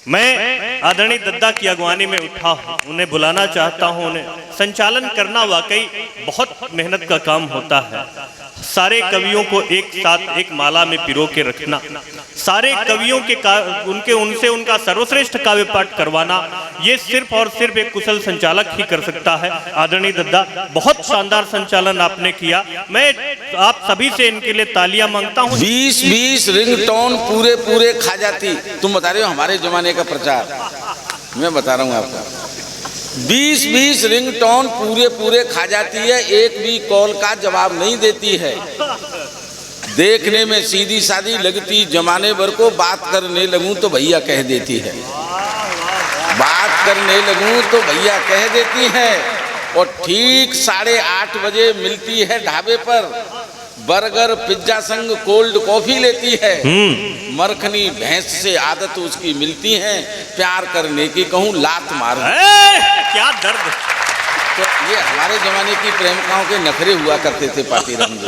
मैं आदरणीय दद्दा की अगवानी में उठा हूँ, उन्हें बुलाना चाहता हूँ। उन्हें संचालन करना वाकई बहुत मेहनत का काम होता है। सारे कवियों को एक साथ एक माला में पिरो के रखना, सारे कवियों के उनसे उनका सर्वश्रेष्ठ काव्य पाठ करवाना, ये सिर्फ और सिर्फ एक कुशल संचालक ही कर सकता है। आदरणीय दद्दा, बहुत शानदार संचालन आपने किया। मैं आप सभी से इनके लिए तालियां मांगता हूँ। 20-20 रिंगटोन पूरे पूरे खा जाती। तुम बता रहे हो हमारे जमाने का प्रचार, मैं बता रहा हूँ आपको। 20-20 रिंगटोन पूरे पूरे खा जाती है, एक भी कॉल का जवाब नहीं देती है। देखने में सीधी सादी लगती, जमाने भर को बात करने लगूं तो भैया कह देती है, बात करने लगूं तो भैया कह देती है। और ठीक 8:30 बजे मिलती है ढाबे पर, बर्गर पिज्जा संग कोल्ड कॉफी लेती है। मरखनी भैंस से आदत उसकी मिलती है, प्यार करने की कहूँ लात मार। क्या दर्द! तो ये हमारे जमाने की प्रेमिकाओं के नखरे हुआ करते थे पार्टी रंग।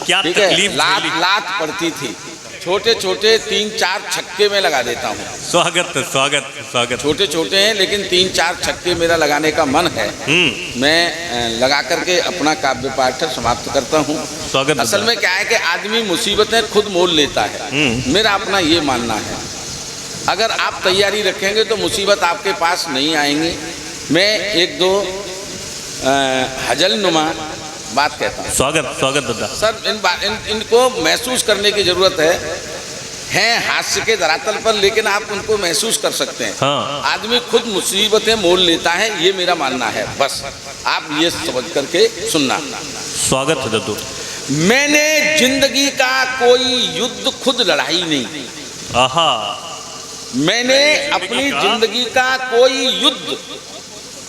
क्या ठीक है, तकलीफ लात पड़ती थी। छोटे छोटे 3-4 छक्के में लगा देता हूँ। स्वागत स्वागत स्वागत। छोटे छोटे हैं लेकिन 3-4 छक्के मेरा लगाने का मन है। मैं लगा करके अपना काव्य पाठ समाप्त करता हूँ। स्वागत। असल में क्या है कि आदमी मुसीबतें खुद मोल लेता है, मेरा अपना ये मानना है। अगर आप तैयारी रखेंगे तो मुसीबत आपके पास नहीं आएंगी। मैं 1-2 हजलनुमा बात कहता हूँ। स्वागत स्वागत दादा। सर इनको महसूस करने की जरूरत है हास्य के धरातल पर, लेकिन आप उनको महसूस कर सकते हैं। हाँ। आदमी खुद मुसीबतें मोल लेता है, ये मेरा मानना है। बस आप ये समझ करके सुनना। स्वागत है दद्दू। मैंने जिंदगी का कोई युद्ध खुद लड़ाई नहीं। आहा। मैंने अपनी जिंदगी का कोई युद्ध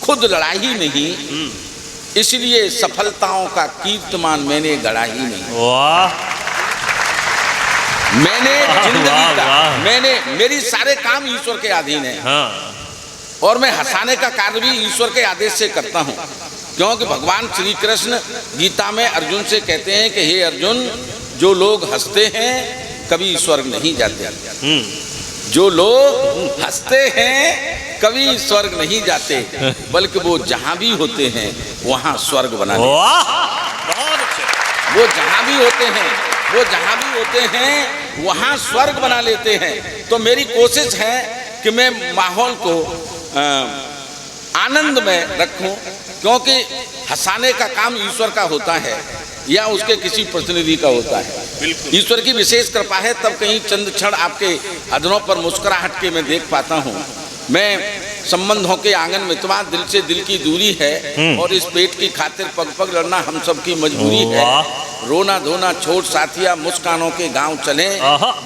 खुद लड़ा ही नहीं, इसलिए सफलताओं का कीर्तिमान मैंने गढ़ा ही नहीं। वाह! मैंने जिंदगी का मेरी सारे काम ईश्वर के अधीन है। हाँ। और मैं हंसाने का कार्य भी ईश्वर के आदेश से करता हूँ, क्योंकि भगवान श्री कृष्ण गीता में अर्जुन से कहते हैं कि हे अर्जुन, जो लोग हंसते हैं कभी स्वर्ग नहीं जाते। जो लोग हंसते हैं कभी स्वर्ग नहीं जाते, बल्कि वो जहां भी होते हैं वहां स्वर्ग बना लेते हैं। वो जहां भी होते हैं वहां स्वर्ग बना लेते हैं। तो मेरी कोशिश है कि मैं माहौल को आनंद में रखूं, क्योंकि हंसाने का काम ईश्वर का होता है या उसके किसी प्रतिनिधि का होता है। ईश्वर की विशेष कृपा है, तब कहीं चंद क्षण आपके अधरों पर मुस्कुराहट के मैं देख पाता हूँ। मैं संबंधों के आंगन में इतना दिल से दिल की दूरी है, और इस पेट की खातिर पग पग लड़ना हम सब की मजबूरी है। रोना धोना छोड़ साथिया, मुस्कानों के गांव चले,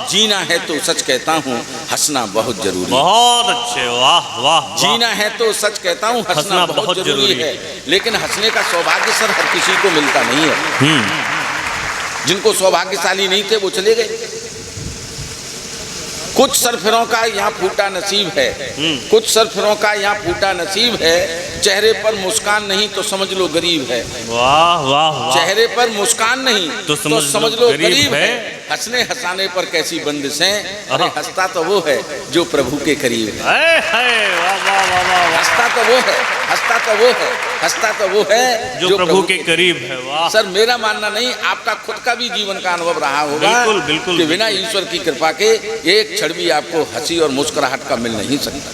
जीना है तो सच कहता हूँ हंसना बहुत जरूरी। बहुत अच्छे, वाह वाह। जीना है तो सच कहता हूँ हंसना बहुत जरूरी है, लेकिन हंसने का सौभाग्य सर हर किसी को मिलता नहीं है। जिनको सौभाग्यशाली नहीं थे वो चले गए। कुछ सरफिरों का यहाँ फूटा नसीब है, कुछ सरफिरों का यहाँ फूटा नसीब है। चेहरे पर मुस्कान नहीं तो समझ लो गरीब है। वाह वाह। चेहरे पर मुस्कान नहीं तो समझ लो गरीब है। हंसने हंसाने पर कैसी बंदिश है, अरे हंसता तो वो है जो प्रभु के करीब है। हंसता तो वो है, हंसता तो वो है, हंसता तो वो है जो प्रभु के करीब है। वाह सर, मेरा मानना नहीं, आपका खुद का भी जीवन का अनुभव रहा होगा। बिल्कुल बिल्कुल। कि बिना ईश्वर की कृपा के एक क्षण भी आपको हंसी और मुस्कुराहट का मिल नहीं सकता।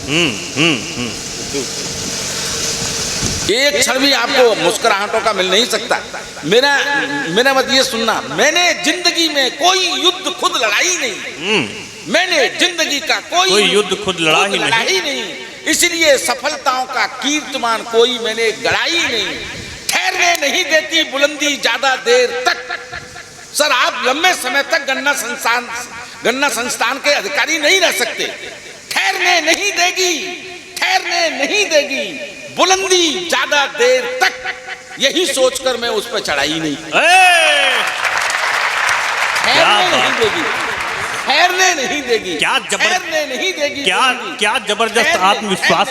एक क्षण भी आपको मुस्कुराहटों का मिल नहीं सकता। मेरा मत ये सुनना, मैंने जिंदगी में कोई युद्ध खुद लड़ाई नहीं। मैंने जिंदगी का कोई युद्ध खुद लड़ा ही नहीं, इसलिए सफलताओं का कीर्तिमान कोई मैंने गढ़ाई नहीं। ठहरने नहीं देती बुलंदी ज्यादा देर तक। सर, आप लंबे समय तक गन्ना संस्थान के अधिकारी नहीं रह सकते। ठहरने नहीं देगी बुलंदी ज्यादा देर तक, यही सोचकर मैं उस पर चढ़ाई नहीं। ठहरने नहीं देगी, ठहरने नहीं देगी, क्या जबरदस्त आत्मविश्वास।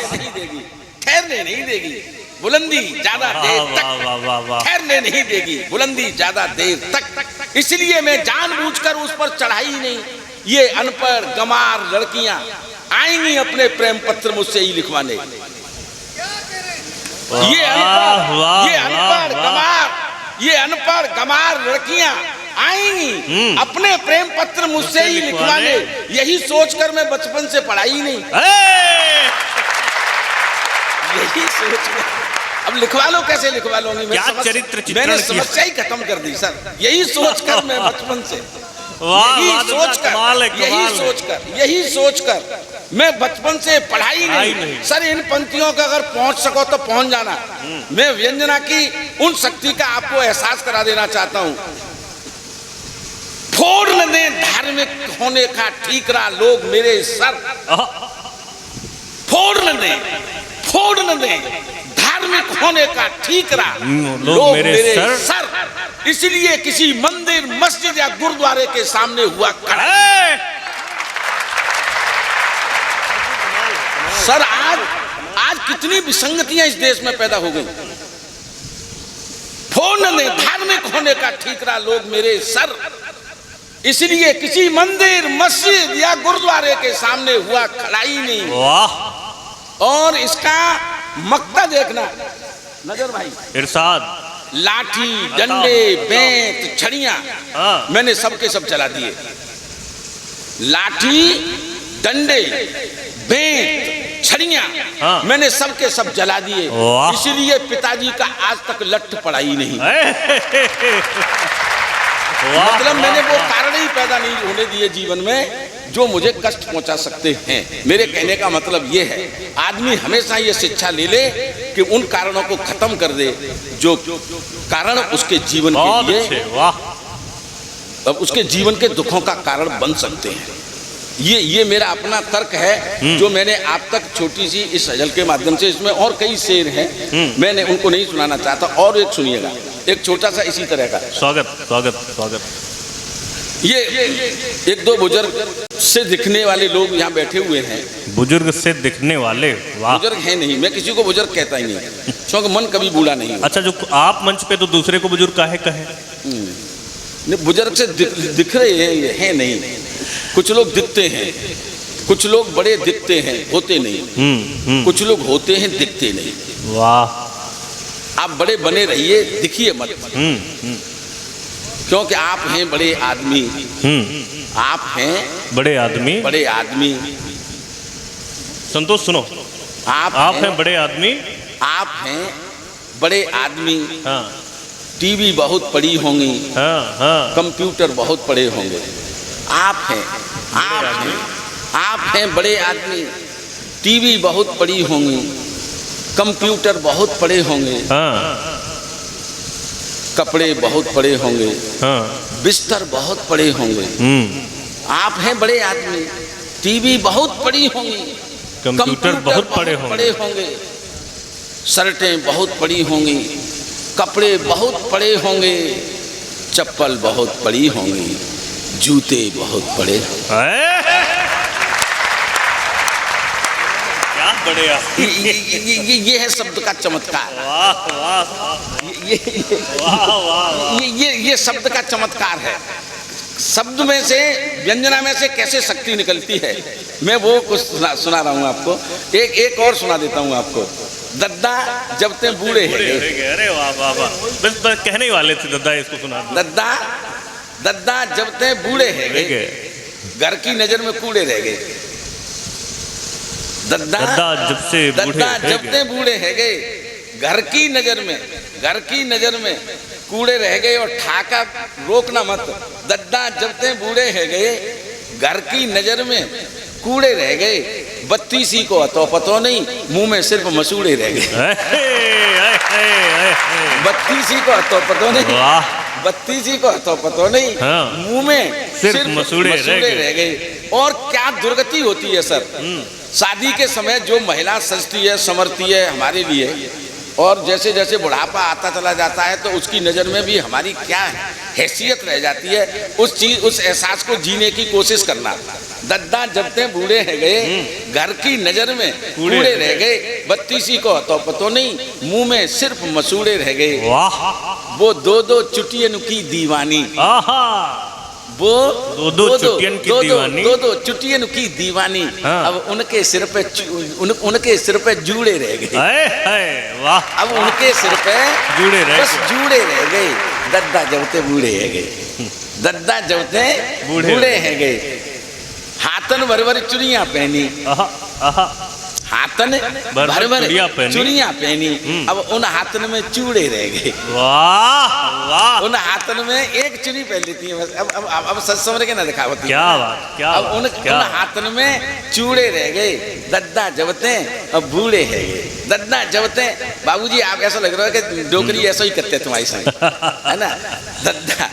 ठहरने नहीं देगी बुलंदी ज्यादा देर तक, ठहरने नहीं देगी बुलंदी ज्यादा देर तक। इसलिए मैं जानबूझकर उस पर चढ़ाई नहीं। ये अनपढ़ गंवार लड़कियां आएंगी अपने प्रेम पत्र मुझसे ही लिखवाने। ये अनपढ़ गंवार लड़कियां आएंगी अपने प्रेम पत्र मुझसे ही लिखवाने। यही सोचकर मैं बचपन से पढ़ाई नहीं। यही सोचकर अब लिखवा लो, कैसे लिखवा लूंगी? मैंने समस्या ही खत्म कर दी सर। यही सोचकर मैं बचपन से, यही सोचकर मैं बचपन से पढ़ाई नहीं। सर इन पंक्तियों का अगर पहुंच सको तो पहुंच जाना। मैं व्यंजना की उन शक्ति का आपको एहसास करा देना चाहता हूं। फोड़ न दे धार्मिक होने का ठीकरा लोग मेरे सर। फोड़ न दे धार्मिक होने का ठीकरा लोग मेरे सर। इसलिए किसी मंदिर मस्जिद या गुरुद्वारे के सामने हुआ खड़ा। सर आज कितनी विसंगतियां इस देश में पैदा हो गई। फोड़ न दे धार्मिक होने का ठीकरा लोग मेरे सर। इसलिए किसी मंदिर मस्जिद या गुरुद्वारे के सामने हुआ खड़ाई नहीं। और इसका मक्ता देखना नजर भाई, इरशाद, लाठी डंडे बेंत छड़ियां मैंने सबके सब चला दिए। लाठी डंडे बेंत छड़ियां मैंने सबके सब जला दिए। इसलिए पिताजी का आज तक लठ पड़ा ही नहीं। मतलब मैंने वो कारण ही पैदा नहीं होने दिए जीवन में जो मुझे कष्ट पहुंचा सकते हैं। मेरे कहने का मतलब ये है, आदमी हमेशा ये शिक्षा ले ले कि उन कारणों को खत्म कर दे जो कारण उसके जीवन के लिए, अब उसके जीवन के दुखों का कारण बन सकते हैं। ये मेरा अपना तर्क है जो मैंने आप तक छोटी सी इस गजल के माध्यम से, इसमें और कई शेर हैं मैंने उनको नहीं सुनाना चाहता। और एक सुनिएगा, एक छोटा सा इसी तरह का। स्वागत। ये एक दो बुजुर्ग से दिखने वाले लोग यहाँ बैठे हुए हैं। बुजुर्ग से दिखने वाले? वाह। बुजुर्ग है नहीं, मैं किसी को बुजुर्ग कहता ही नहीं क्योंकि मन कभी बूढ़ा नहीं। अच्छा, जो आप मंच पे तो दूसरे को बुजुर्ग काहे कहे? बुजुर्ग से दिख रहे हैं, ये है नहीं। कुछ लोग दिखते हैं, कुछ लोग बड़े दिखते हैं, होते नहीं। कुछ लोग होते हैं, दिखते नहीं। वाह। आप बड़े बने रहिए, दिखिए मत। क्योंकि आप हैं बड़े आदमी। आप हैं बड़े आदमी। संतोष सुनो, आप हैं बड़े आदमी। आप हैं बड़े आदमी। हाँ। टीवी बहुत पड़ी होंगी। हाँ। कंप्यूटर बहुत पड़े होंगे। आप हैं बड़े आदमी। टीवी बहुत पड़ी होंगी, कंप्यूटर बहुत पड़े होंगे। हाँ। कपड़े बहुत पड़े होंगे। हाँ। बिस्तर बहुत पड़े होंगे। आप हैं बड़े आदमी। टीवी बहुत पड़ी होंगी, कंप्यूटर बहुत पड़े होंगे। शर्टें बहुत पड़ी होंगी, कपड़े बहुत पड़े होंगे। चप्पल बहुत पड़ी होंगी, जूते बहुत पड़े। क्या बड़े ये है शब्द का चमत्कार। ये शब्द का चमत्कार है। शब्द में से, व्यंजना में से कैसे शक्ति निकलती है, मैं वो कुछ सुना रहा हूँ आपको। एक और सुना देता हूँ आपको। दद्दा जब ते बूढ़े हैं। अरे वाह वाह वाह, बस कहने वाले थे दद्दा, इसको सुना। दद्दा जब ते बूढ़े हैं, घर की नजर में कूड़े रह गए। दद्दा जब ते बूढ़े है गए, घर की नजर में कूड़े रह गए। और ठाका रोकना मत। दद्दा जब ते बूढ़े है गए, घर की नजर में कूड़े रह गए। 32 को अतो पतो नहीं, मुंह में सिर्फ मसूड़े रह गए। 32 को अतो पतो नहीं, 32 को अतो पतो नहीं, मुंह में सिर्फ मसूड़े रह गए। और क्या दुर्गति होती है सर। शादी के समय जो महिला सजती है, संवरती है हमारे लिए, और जैसे जैसे बुढ़ापा आता चला जाता है तो उसकी नज़र में भी हमारी क्या हैसियत रह जाती है, उस एहसास को जीने की कोशिश करना। दद्दा जब ते बूढ़े है गए, घर की नज़र में बूढ़े रह गए, बत्तीसी को तो पतो नहीं, मुंह में सिर्फ मसूड़े रह गए। वो दो दो चुटियन की दीवानी, वो दो चुटियन की दीवानी, दो चुटियन की दीवानी। हाँ। अब उनके सिर पे उनके सिर पे जूड़े रह गए। वाह। अब उनके सिर पे जूड़े रह, बस जूड़े रह गए। दद्दा जबते बूढ़े है गए, दद्दा जबते बूढ़े है गए। हाथन भर भर चुड़ियां पहनी, हाथन भर भर चुड़ियां पहनी। अब उन हाथन में चूड़े रह गए। वाह वाह। उन हाथन में एक चुड़ी पहन लेती है बस। अब सच समझ के ना दिखावती। क्या बात, क्या अब उन हाथन में चूड़े रह गए। दद्दा जबते अब बूढ़े है गए। दद्दा जबते, बाबूजी आप ऐसा लग रहा है कि डोकरी ऐसा ही करते तुम्हारी संग, है ना। दद्दा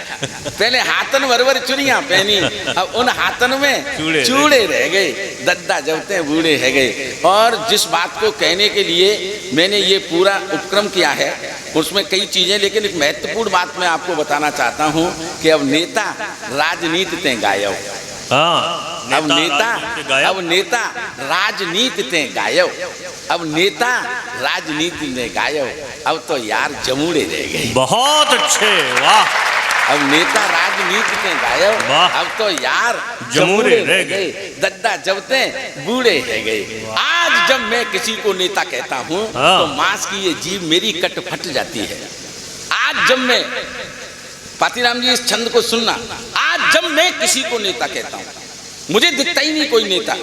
पहले हाथन भर भर चुड़ियां पहनी, अब उन हाथन में चूड़े रह गए। दद्दा जबते बूढ़े है गए। और जिस बात को कहने के लिए मैंने ये पूरा उपक्रम किया है उसमें कई चीजें, लेकिन एक महत्वपूर्ण बात मैं आपको बताना चाहता हूं कि अब नेता राजनीति ते गायब। अब नेता राजनीति ते गायब। अब नेता राजनीति में गायब। अब तो यार जमूड़े रह गए। बहुत अच्छे, वाह। अब नेता राजनीति में गायब, अब तो यार जमूरे रह गए। दद्दा जबते बूढ़े रह गए। आज जब मैं किसी को नेता कहता हूँ तो मांस की ये जीभ मेरी कट फट जाती है। आज जब मैं, पातीराम जी इस छंद को सुनना, आज जब मैं किसी को नेता कहता हूँ, मुझे दिखता ही नहीं कोई नेता।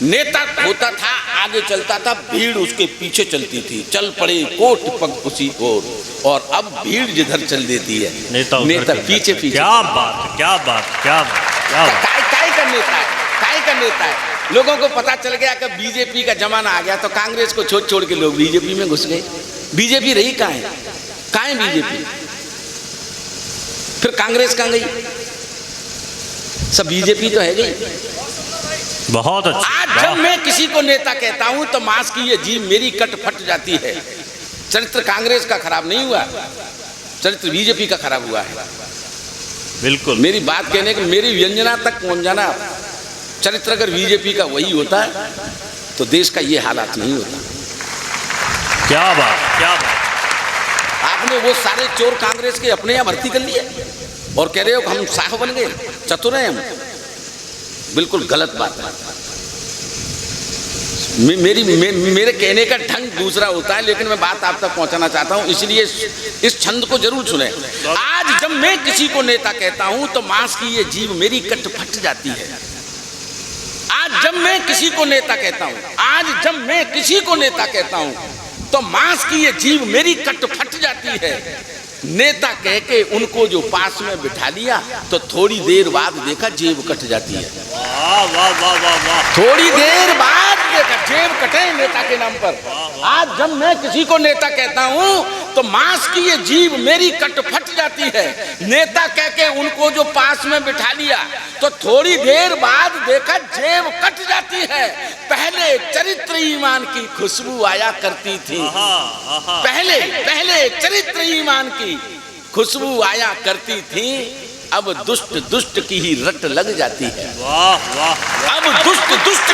नेता होता था, आगे चलता था, भीड़ उसके पीछे चलती थी, चल पड़े कोट पग उसी ओर। और अब भीड़ जिधर चल देती है नेता पीछे पीछे। क्या बात, क्या बात, क्या बात। काय का नेता है, काय का नेता है। लोगों को पता चल गया कि बीजेपी का जमाना आ गया तो कांग्रेस को छोड़ छोड़ के लोग बीजेपी में घुस गए। बीजेपी रही कहाँ है, कहाँ है बीजेपी? फिर कांग्रेस कहाँ गई? सब बीजेपी तो है गई। बहुत अच्छा। आज जब मैं किसी को नेता कहता हूं तो मांस की ये जीभ मेरी कट फट जाती है। चरित्र कांग्रेस का खराब नहीं हुआ, चरित्र बीजेपी का खराब हुआ है। बिल्कुल मेरी बात कहने की, मेरी व्यंजना तक पहुंच जाना। चरित्र अगर बीजेपी का वही होता तो देश का ये हालात नहीं होता। क्या बात, क्या बात। आपने वो सारे चोर कांग्रेस के अपने यहाँ भर्ती कर लिए और कह रहे हो कि हम साह बन गए, चतुर हैं हम। बिल्कुल गलत बात है। मेरे कहने का ढंग दूसरा होता है, लेकिन मैं बात आप तक पहुंचाना चाहता हूं, इसलिए इस छंद को जरूर सुने। आज जब मैं किसी को नेता कहता हूं तो मांस की ये जीभ मेरी कट फट जाती है। आज जब मैं किसी को नेता कहता हूं, आज जब मैं किसी को नेता कहता हूं तो मांस की ये जीभ मेरी कट फट जाती है। नेता कह के उनको जो पास में बिठा लिया तो थोड़ी देर बाद देखा जेब कट जाती है। वाह वाह वाह वाह वाह। थोड़ी देर बाद देखा जेब कटे नेता के नाम पर। आज जब मैं किसी को नेता कहता हूं तो मांस की ये जीभ मेरी कट फट जाती है। नेता कह के उनको जो पास में बिठा लिया तो थोड़ी देर बाद देखा जेब कट जाती है। पहले चरित्र ईमान की खुशबू आया करती थी, पहले चरित्र ईमान की खुशबू आया करती थी, अब दुष्ट दुष्ट की ही रट लग जाती है। वाह वाह। अब दुष्ट दुष्ट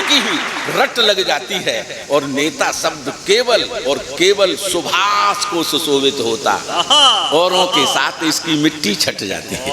की ही रट लग जाती है और नेता शब्द केवल सुभाष को सुशोभित होता, औरों के साथ इसकी मिट्टी छट जाती है।